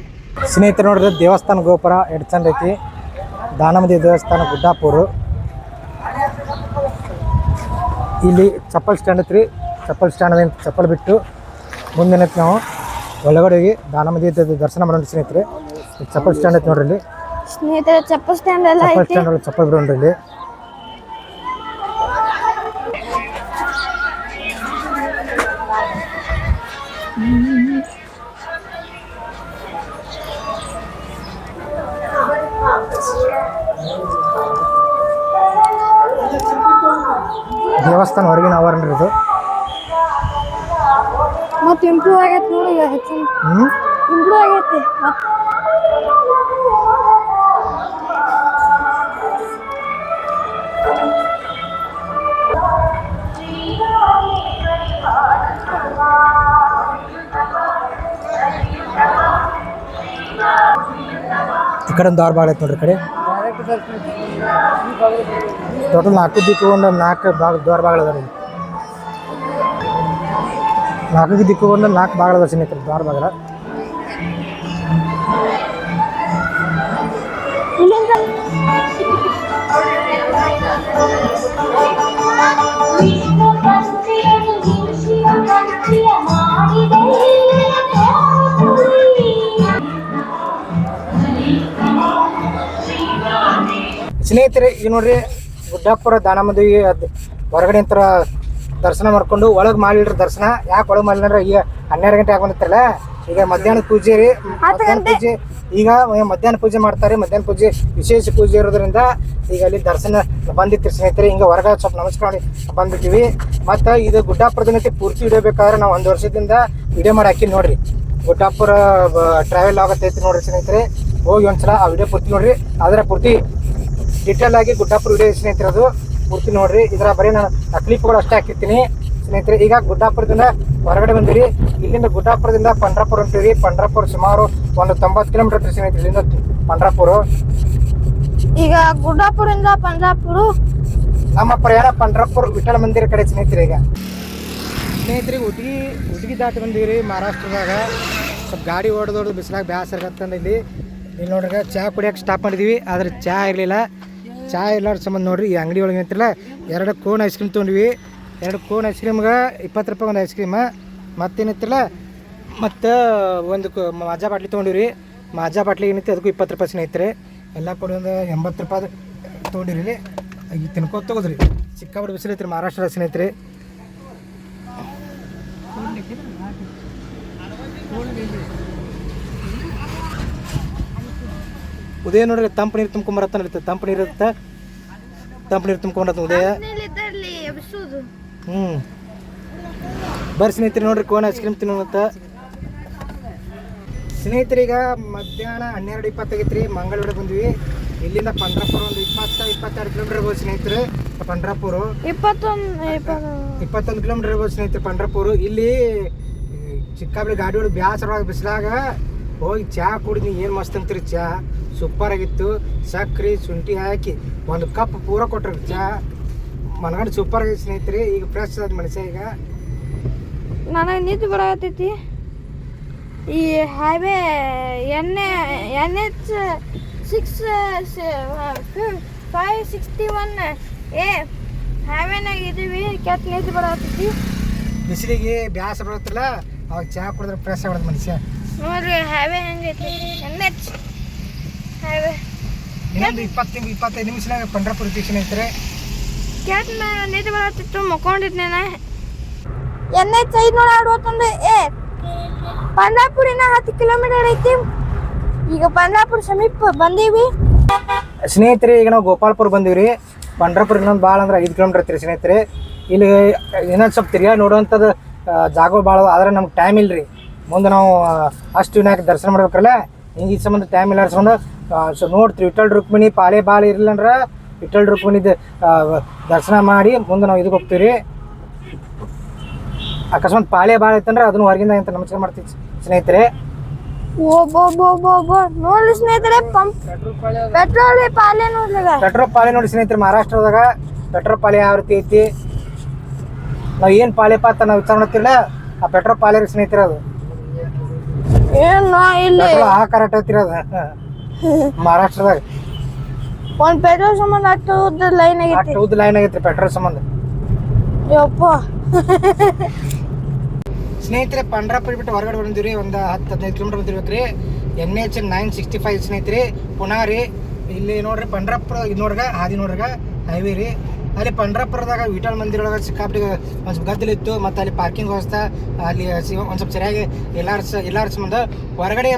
ಸ್ನೇಹಿತರೆ ನೋಡ್ರಿ ದೇವಸ್ಥಾನ ಗೋಪುರ ಎಷ್ಟು ಚಂದ ಐತಿ. ದಾನಮ್ಮ ದೇವಿ ದೇವಸ್ಥಾನ ಗುಡ್ಡಾಪುರ. ಇಲ್ಲಿ ಚಪ್ಪಲ್ ಸ್ಟ್ಯಾಂಡ್ ಐತ್ರಿ. ಚಪ್ಪಲ್ ಸ್ಟ್ಯಾಂಡ್ ಚಪ್ಪಲ್ ಬಿಟ್ಟು ಮುಂದೆ ನಾವು ಒಳಗಡೆ ಹೋಗಿ ದಾನಮ್ಮ ದೇವಿ ದರ್ಶನ ಮಾಡೋಣ ಸ್ನೇಹಿತರೆ. ಚಪ್ಪಲ್ ಸ್ಟ್ಯಾಂಡ್ ಐತಿ ನೋಡ್ರಿ. ಇಲ್ಲಿ ಸ್ನೇಹಿತರೆ ಚಪ್ಪಲ್ ಸ್ಟ್ಯಾಂಡ್ ಎಲ್ಲ ಚಪ್ಪಲ್ ಸ್ಟ್ಯಾಂಡ್ ಒಳಗೆ ಚಪ್ಪಲ್ ಬಿಡೋಣ್ರಿ. ಇಲ್ಲಿ ದೇವಸ್ಥಾನ ಹೊರಗಿನ ಆವರಣ ಇದು. ಮತ್ತೆ ಇಂಪ್ರೂವ್ ಆಗೈತೆ ನೋಡಿ. ಇಂಪ್ರೂವ್ ಆಗೈತಿ. ಈ ಕಡೆ ಒಂದು ದ್ವಾರ ಬಾಗಿಲು ಐತೆ ನೋಡ್ರಿ. ಈ ಕಡೆ ಟೋಟಲ್ 4 ದಿಕ್ಕು ಒಂದು 4 ದ್ವಾರ ಬಾಗಿಲು ಅದ. 4 ದಿಕ್ಕು ಒಂದು 4 ಬಾಗಿಲು ಅದ ಸ್ನೇಹಿತರೆ ದ್ವಾರ ಬಾಗಿಲ. ಸ್ನೇಹಿತರೆ ಈಗ ನೋಡ್ರಿ ಗುಡ್ಡಾಪುರ ದಾನಮದೇವಿ ಹೊರಗಡೆ ಅಂತ ದರ್ಶನ ಮಾಡ್ಕೊಂಡು ಒಳಗೆ ಮಾಡಿಲ್ರಿ ದರ್ಶನ. ಯಾಕೆ ಒಳಗೆ ಮಾಡಿಲ್ಲ ಈಗ 12 ಗಂಟೆ ಬಂದಿತ್ತಲ್ಲ, ಈಗ ಮಧ್ಯಾಹ್ನ ಪೂಜೆ ರೀ. ಮಧ್ಯಾಹ್ನ ಪೂಜೆ ಈಗ ಮಧ್ಯಾಹ್ನ ಪೂಜೆ ಮಾಡ್ತಾರೆ. ಮಧ್ಯಾಹ್ನ ಪೂಜೆ ವಿಶೇಷ ಪೂಜೆ ಇರೋದ್ರಿಂದ ಈಗ ಅಲ್ಲಿ ದರ್ಶನ ಬಂದಿತ್ತು ಸ್ನೇಹಿತರೆ. ಹಿಂಗೆ ಹೊರಗೆ ಸ್ವಲ್ಪ ನಮಸ್ಕಾರ ಮಾಡಿ ಬಂದ್ಬಿಟ್ಟಿವಿ. ಮತ್ತು ಇದು ಗುಡ್ಡಾಪುರದನೈತಿ ಪೂರ್ತಿ ವಿಡಿಯೋ ಬೇಕಾದ್ರೆ ನಾವು 1 ವರ್ಷದಿಂದ ವಿಡಿಯೋ ಮಾಡಿ ಹಾಕಿ ನೋಡ್ರಿ. ಗುಡ್ಡಾಪುರ ಟ್ರಾವೆಲ್ ಆಗತ್ತೈತಿ ನೋಡ್ರಿ ಸ್ನೇಹಿತರೆ. ಹೋಗಿ ಒಂದ್ಸಲ ಆ ವಿಡಿಯೋ ಪೂರ್ತಿ ನೋಡ್ರಿ. ಅದರ ಪೂರ್ತಿ ಡೀಟೇಲ್ ಆಗಿ ಗುಡ್ಡಾಪುರ ವಿಡಿಯೋ ಸ್ನೇಹಿತರೆ ಅದು ಪೂರ್ತಿ ನೋಡ್ರಿ. ಇದರ ಬರೀ ನಾನು ಕ್ಲಿಪ್ಗಳು ಅಷ್ಟೇ ಹಾಕಿರ್ತೀನಿ ಸ್ನೇಹಿತರೆ. ಈಗ ಗುಡ್ಡಾಪುರದಿಂದ ಹೊರಗಡೆ ಬಂದಿರಿ. ಇಲ್ಲಿಂದ ಗುಡ್ಡಾಪುರದಿಂದ ಪಂಡ್ರಾಪುರ ಹೊಂಟಿರಿ. ಪಂಡ್ರಾಪುರ ಸುಮಾರು ಒಂದು 90 ಕಿಲೋಮೀಟರ್ ಐತಿ ಸ್ನೇಹಿತರೆ ಇಲ್ಲಿಂದ ಪಂಡ್ರಾಪುರ. ಈಗ ಗುಡ್ಡಾಪುರದಿಂದ ಪಂಡ್ರಾಪುರ ನಮ್ಮ ಪ್ರಯಾಣ ಪಂಡ್ರಾಪುರ ವಿಠಲ ಮಂದಿರ ಕಡೆ ಸ್ನೇಹಿತರೆ. ಈಗ ಸ್ನೇಹಿತರಿಗೆ ಉಟ್ಗಿ ದಾಟಿ ಬಂದಿರಿ ಮಹಾರಾಷ್ಟ್ರದಾಗ. ಸ್ವಲ್ಪ ಗಾಡಿ ಓಡೋದು ಬಿಸಿಲಾಗ ಬ್ಯಾಸರ ಆಗತ್ತಂದು ಇಲ್ಲಿ ನೋಡ್ರಿ ಚಹಾ ಕುಡಿಯೋಕೆ ಸ್ಟಾಪ್ ಮಾಡಿದ್ವಿ. ಆದರೆ ಚಹಾ ಇರಲಿಲ್ಲ. ಚಹಾ ಇರ್ಲಾರ ಸಂಬಂಧ ನೋಡ್ರಿ ಈ ಅಂಗಡಿ ಒಳಗೆ ಏನಂತಿಲ್ಲ 2 ಕೋನ್ ಐಸ್ ಕ್ರೀಮ್ ತೊಗೊಂಡ್ವಿ. 2 ಕೋನ್ ಐಸ್ ಕ್ರೀಮ್ಗೆ 20 ರೂಪಾಯಿ ಒಂದು ಐಸ್ ಕ್ರೀಮ್. ಮತ್ತೇನಿತ್ತಿಲ್ಲ ಮತ್ತು ಒಂದು ಮಾಜಾ ಬಾಟ್ಲಿ ತೊಗೊಂಡಿವ್ರಿ. ಮಾಜಾ ಬಾಟ್ಲಿ ಏನೈತಿ ಅದಕ್ಕೂ 20 ರೂಪಾಯಿ ಸ್ನೇಹಿತರೆ. ಎಲ್ಲ ಕೊಡಿ ಒಂದು 80 ರೂಪಾಯಿ ತೊಗೊಂಡಿರಿ. ಈಗ ತಿನ್ಕೋತ ತಗೋದ್ರಿ. ಸಿಕ್ಕಾಪಟ್ಟೆ ಬಿಸಿಲು ಐತ್ರಿ ಮಹಾರಾಷ್ಟ್ರದ ಸ್ನೇಹಿತರೆ. ಉದಯ ನೋಡ್ರಿ ತಂಪು ನೀರು ತುಂಬ್ಕೊಂಬರತ್ತ ನಡೀತದೆ. ತಂಪು ನೀರು ಇರುತ್ತೆ. ತಂಪು ನೀರು ತುಂಬ್ಕೊಂಬರತ್ತ ಉದಯ. ಬರ್ರಿ ಸ್ನೇಹಿತರೆ ನೋಡ್ರಿ ಕೋನ್ ಐಸ್ ಕ್ರೀಮ್ ತಿನ್ನೋಂತ ಸ್ನೇಹಿತರೆ. ಈಗ ಮಧ್ಯಾಹ್ನ 12:20 ಆಗೈತ್ರಿ. ಮಂಗಳೂರಿಗೆ ಬಂದ್ವಿ. ಇಲ್ಲಿಂದ ಪಂಡ್ರಾಪುರ ಒಂದು 20-22 ಕಿಲೋಮೀಟರ್ ಇರ್ಬೋದು ಸ್ನೇಹಿತರೆ. ಪಂಡ್ರಾಪುರ 21 ಕಿಲೋಮೀಟರ್ ಇರ್ಬೋದು ಸ್ನೇಹಿತರೆ ಪಂಡ್ರಾಪುರ. ಇಲ್ಲಿ ಚಿಕ್ಕಾಬಳಿ ಗಾಡಿ ಒಳಗೆ ಬ್ಯಾಸರವಾಗಿ ಬಿಸಿಲಾಗ ಹೋಗಿ ಚಹಾ ಕುಡಿದ್ನಿ. ಏನು ಮಸ್ತ್ ಅಂತೀರಿ ಚಹಾ. ಸೂಪರ್ ಆಗಿತ್ತು. ಸಕ್ರೆ ಶುಂಠಿ ಹಾಕಿ ಒಂದು ಕಪ್ ಪೂರ ಕೊಟ್ರಿ ಚಹಾ. ಮನಗಂಡು ಸೂಪರ್ ಆಗೈತಿ ಸ್ನೇಹಿತರೆ. ಈಗ ಫ್ರೆಶ್ ಆದ ಮನುಷ್ಯ. ಈಗ ನನಗೆ ನಿದ್ದೆ ಬರತೈತಿ. ಈ ಹೈವೇ NH 561 ಹೈವೇನಾಗ ಇದೀವಿ. ಕೆಟ್ಟ ನಿದ್ದೆ ಬರತೈತಿ. ಬಿಸಿಲಿಗೆ ಬ್ಯಾಸ ಬರುತ್ತಲ್ಲ ಅವಾಗ ಚಹಾ ಕುಡಿದ್ರೆ ಫ್ರೆಶ್ ಆಗೋದು ಮನುಷ್ಯ. ನೋಡ್ರಿ ಹೈವೇ ಹೆಂಗೈತಿ. NH ಹೈವೇ ಇನ್ನೊಂದು 20-25 ನಿಮಿಷನಾಗ ಪಂಡ್ರಾಪುರ ಸ್ನೇಹಿತರೆ. ಕೆಟ್ಟ ನಿದ್ದೆ ಬರತ್ತಿತ್ತು. ಮಕ್ಕೊಂಡಿದ್ನೇನ. NH 561 ಪಂಡ್ರಾಪುರಿನ 10 ಕಿಲೋಮೀಟರ್ ಐತಿ. ಈಗ ಪಂಡ್ರಾಪುರ ಸಮೀಪ ಬಂದೀವಿ ಸ್ನೇಹಿತರೆ. ಈಗ ನಾವು ಗೋಪಾಲ್ಪುರ ಬಂದೀವಿ. ಪಂಡ್ರಾಪುರ ಇನ್ನೊಂದು ಭಾಳ ಅಂದ್ರೆ 5 ಕಿಲೋಮೀಟರ್ ಐತ್ರಿ ಸ್ನೇಹಿತರೆ. ಇಲ್ಲಿ ಇನ್ನೊಂದು ಸ್ವಲ್ಪ ತಿರ್ಗಾಡಿ ನೋಡುವಂಥದ್ದು ಜಾಗಗಳು ಭಾಳ. ಆದರೆ ನಮ್ಗೆ ಟೈಮ್ ಇಲ್ಲ ರೀ. ಮುಂದೆ ನಾವು ಅಷ್ಟು ವಿನಾಯಕ ದರ್ಶನ ಮಾಡ್ಬೇಕಲ್ಲ. ಹಿಂಗೆ ಈ ಸಂಬಂಧ ಟೈಮ್ ಇಲ್ಲ ಸಂಬಂಧ ಸೊ ನೋಡ್ತೀವಿ. ವಿಠಲ್ ರುಕ್ಮಿಣಿ ಪಾಳೆ ಭಾಳ ಇರಲಿಲ್ಲ ಅಂದ್ರೆ ವಿಠಲ್ ರುಕ್ಮಿಣಿದು ದರ್ಶನ ಮಾಡಿ ಮುಂದೆ ನಾವು ಇದಕ್ಕೆ ಹೋಗ್ತೀವಿ. ಅಕಸ್ಮಾತ್ ಪಾಳೆ ಭಾಳ ಐತಂದ್ರೆ ಅದನ್ನು ಹೊರಗಿಂದ ಅಂತ ನಮಸ್ಕಾರ ಮಾಡ್ತೀವಿ ಸ್ನೇಹಿತರೆ. ನೋಡ್ರಿ ಸ್ನೇಹಿತರೆ ಪೆಟ್ರೋಲ್ ಪಾಲೆ ನೋಡ್ಲಾಗ ಪೆಟ್ರೋಲ್ ಪಾಳೆ ನೋಡಿ ಸ್ನೇಹಿತರೆ. ಮಹಾರಾಷ್ಟ್ರದಾಗ ಪೆಟ್ರೋಲ್ ಪಾಳೆ ಯಾವ ರೀತಿ ಐತಿ ನಾವು ಏನು ಪಾಳೆಪ್ಪ ಅಂತ ನಾವು ವಿಚಾರ ಮಾಡ್ತಿಲ್ಲ. ಆ ಪೆಟ್ರೋಲ್ ಪಾಳೆ ಸ್ನೇಹಿತರೆ ಅದು ಏನು ಇಲ್ಲಿ ಕರೆಕ್ಟ್ ಐತಿರ ಅದು ಮಹಾರಾಷ್ಟ್ರದಾಗ. ಒಂದು ಪೆಟ್ರೋಲ್ ಸಂಬಂಧ ಅಷ್ಟು ಉದ್ದ ಲೈನ್ ಆಗೈತಿ. ಉದ್ದ ಲೈನ್ ಆಗೈತ್ರಿ ಪೆಟ್ರೋಲ್ ಸಂಬಂಧ. ಯಪ್ಪ ಸ್ನೇಹಿತರೆ ಪಂಡ್ರಾಪುರ ಬಿಟ್ಟು ಹೊರಗಡೆ ಬಂದಿವ್ರಿ. ಒಂದು 10-15 ಕಿಲೋಮೀಟರ್ ಬಂದಿರ್ಬೇಕ್ರಿ. NH 965 ಸ್ನೇಹಿತರೆ. ಪುನಃ ರೀ ಇಲ್ಲಿ ನೋಡ್ರಿ ಪಂಡ್ರಾಪುರ ಇದು ನೋಡ್ರಿ ಹಾದಿ ನೋಡ್ರಿ ಹೈವೇ ರೀ. ಅಲ್ಲಿ ಪಂಡ್ರಾಪುರದಾಗ ವಿಠಲ್ ಮಂದಿರ ಒಳಗೆ ಸಿಕ್ಕಾಪಟ್ಟೆ ಒಂದು ಸ್ವಲ್ಪ ಗದ್ದಲಿತ್ತು. ಮತ್ತು ಅಲ್ಲಿ ಪಾರ್ಕಿಂಗ್ ವ್ಯವಸ್ಥೆ ಅಲ್ಲಿ ಒಂದು ಸ್ವಲ್ಪ ಸರಿಯಾಗಿ ಎಲ್ಲಾರ ಸಂಬಂಧ ಹೊರಗಡೆ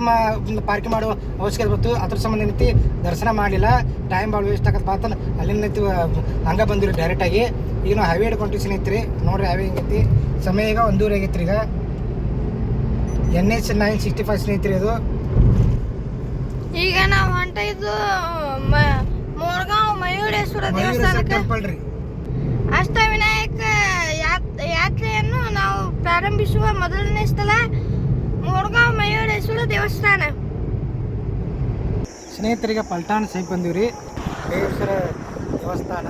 ಪಾರ್ಕಿಂಗ್ ಮಾಡೋ ಅವಶ್ಯಕತೆ ಬಂತು. ಅದ್ರ ಸಂಬಂಧ ಏನೈತಿ ದರ್ಶನ ಮಾಡಲಿಲ್ಲ. ಟೈಮ್ ಭಾಳ ವೇಸ್ಟ್ ಆಗತ್ತೆ ಬಾತಂದು ಅಲ್ಲಿಂದ ಹಂಗೆ ಬಂದಿರಿ ಡೈರೆಕ್ಟಾಗಿ. ಈಗ ನಾವು ಹೈವೇ ಹಿಡ್ಕೊಂತೀವಿ ಸ್ನೇಹಿತರೆ. ನೋಡ್ರಿ ಹೈವೇ ಹೆಂಗೈತಿ. ಸಮಯ ಈಗ 1:00 ಆಗೈತ್ರಿ. ಈಗ NH 965 ಸ್ನೇಹಿತರೆ ಇದು. ಈಗ ನಾವು ಹೊಂಟಿದ್ದು ಮೋರ್ಗಾಂವ್ ಮಯೂರೇಶ್ವರ ದೇವಸ್ಥಾನಕ್ಕೆ. ಅಷ್ಟವಿನಾಯಕ ಯಾತ್ರೆಯನ್ನು ನಾವು ಪ್ರಾರಂಭಿಸುವ ಮೊದಲನೇ ಸ್ಥಳ ಮೋರ್ಗಾಂವ್ ಮಯೂರೇಶ್ವರ ದೇವಸ್ಥಾನ ಸ್ನೇಹಿತರಿಗೆ. ಪಲ್ಟಾಣ ಸೈಡ್ ಬಂದಿವ್ರಿ. ಮಯೂರೇಶ್ವರ ದೇವಸ್ಥಾನ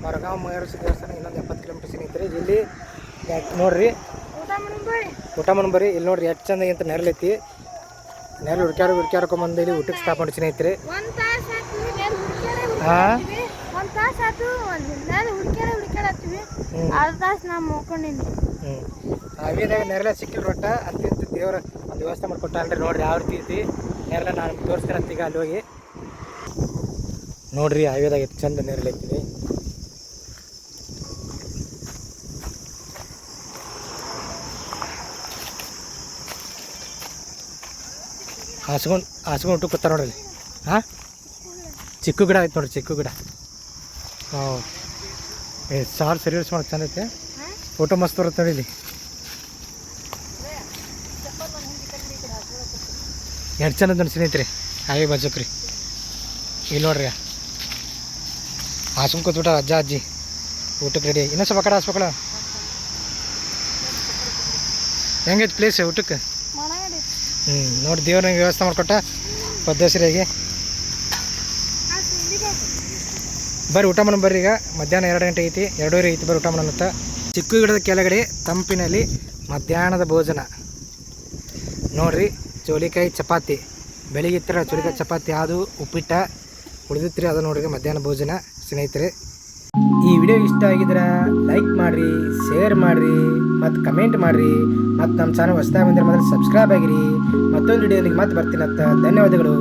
ಮೋರ್ಗಾಂವ್ ಮಯೂರೇಶ್ವರ ದೇವಸ್ಥಾನ ಇನ್ನೊಂದು 70 ಕಿಲೋಮೀಟರ್ ಸ್ನೇಹಿತರೆ. ಇಲ್ಲಿ ನೋಡ್ರಿ ಊಟ ಮಾಡ್ಬರಿ. ಇಲ್ಲಿ ನೋಡ್ರಿ ಎಷ್ಟು ಚಂದ ಅಂತ ನೆರಳೈತಿ. ನೆರಳು ಹುಡ್ಕ್ಯಾಡ್ಕೊಂಬಂದು ಇಲ್ಲಿ ಊಟಕ್ಕೆ ಸ್ಟಾಪ್ ಮಾಡಿ ಸ್ನೇಹಿತರೆ. ಒಂದು ತಾಸು ಆಯ್ತು ನಾನು ಹುಡುಕ್ಯಾಡತ್ತೀವಿ ಅರ್ಧ ತಾಸು ನಾ ಮುಕ್ಕೊಂಡಿನಿ. ಹಾವೇದಾಗ ನೆರಳೆ ಸಿಕ್ಕಿಲ್ಲ ಒಟ್ಟ ಅಂತಿಂತ ದೇವ್ರ ಒಂದು ವ್ಯವಸ್ಥೆ ಮಾಡಿಕೊಟ್ಟ ಅಲ್ರಿ. ನೋಡ್ರಿ ಯಾವ ರೀತಿ ಐತಿ ನೆರಳೆ ನಾನು ತೋರಿಸ್ತೀನಿ ಈಗ ಅಲ್ಲಿ ಹೋಗಿ ನೋಡ್ರಿ. ಹಾವೇದಾಗ ಎಷ್ಟು ಚಂದ ನೆರಳೆ ಐತಿ. ಹಾಸ್ಕೊಂಡು ಊಟಕ್ಕೆ ಕೂತಾರ ನೋಡ್ರಿ. ಹಾಂ ಚಿಕ್ಕು ಗಿಡ ಐತೆ ನೋಡ್ರಿ, ಚಿಕ್ಕು ಗಿಡ. ಹಾಂ ಸಾರು ಸರಿ ಮಾಡೋಕೆ ಚಂದ ಐತೆ. ಫೋಟೋ ಮಸ್ತ್ ಬರುತ್ತೆ ನೋಡಿ ಇಲ್ಲಿ. ಎಷ್ಟು ಚಂದ ನೋಡಿ ಸ್ನೇಹಿತರೆ ಹಾಗೆ ಬಜ್ಜಕ್ರಿ. ಇಲ್ಲಿ ನೋಡ್ರಿ ಹಾಸ್ಕೊಂಡು ಕೂತ್ಬಿಟ್ಟ ಅಜ್ಜ ಅಜ್ಜಿ ಊಟಕ್ಕೆ ರೆಡಿ. ಇನ್ನೂ ಸ್ವಲ್ಪ ಕಡೆ ಹಾಸ್ಬೇಕಲ್ಲ. ಹೆಂಗೈತೆ ಪ್ಲೇಸ್ ಊಟಕ್ಕೆ? ನೋಡಿ ದೇವ್ರಿಗೆ ವ್ಯವಸ್ಥೆ ಮಾಡಿಕೊಟ್ಟ ಪದ್ಧಸರಿಯಾಗಿ. ಬರ್ರಿ ಊಟ ಮಾಡೋಣ ಬರ್ರಿ. ಈಗ ಮಧ್ಯಾಹ್ನ 2 ಗಂಟೆ ಐತಿ, 2:30 ಐತಿ. ಬರ್ರಿ ಊಟ ಮಾಡೋಣ ಅಂತ. ಚಿಕ್ಕು ಗಿಡದ ಕೆಳಗಡೆ ತಂಪಿನಲ್ಲಿ ಮಧ್ಯಾಹ್ನದ ಭೋಜನ ನೋಡ್ರಿ. ಚೋಳಿಕಾಯಿ ಚಪಾತಿ ಬೆಳಿಗ್ಗೆ ಇತ್ತರ ಚೋಳಿಕಾಯಿ ಚಪಾತಿ, ಅದು ಉಪ್ಪಿಟ್ಟ ಉಳಿದಿತ್ರಿ. ಅದು ನೋಡ್ರಿ ಮಧ್ಯಾಹ್ನ ಭೋಜನ ಸ್ನೇಹಿತರೆ. ಈ ವಿಡಿಯೋ ಇಷ್ಟ ಆಗಿದ್ರೆ ಲೈಕ್ ಮಾಡಿರಿ, ಶೇರ್ ಮಾಡಿರಿ ಮತ್ತು ಕಮೆಂಟ್ ಮಾಡಿರಿ. ಮತ್ತು ನಮ್ಮ ಚಾನಲ್ ಹೊಸದಾಗಿ ಬಂದರೆ ಮೊದಲು ಸಬ್ಸ್ಕ್ರೈಬ್ ಆಗಿರಿ. ಮತ್ತೊಂದು ವಿಡಿಯೋನಿಗೆ ಮತ್ತೆ ಬರ್ತೀನಿ ಅಂತ. ಧನ್ಯವಾದಗಳು.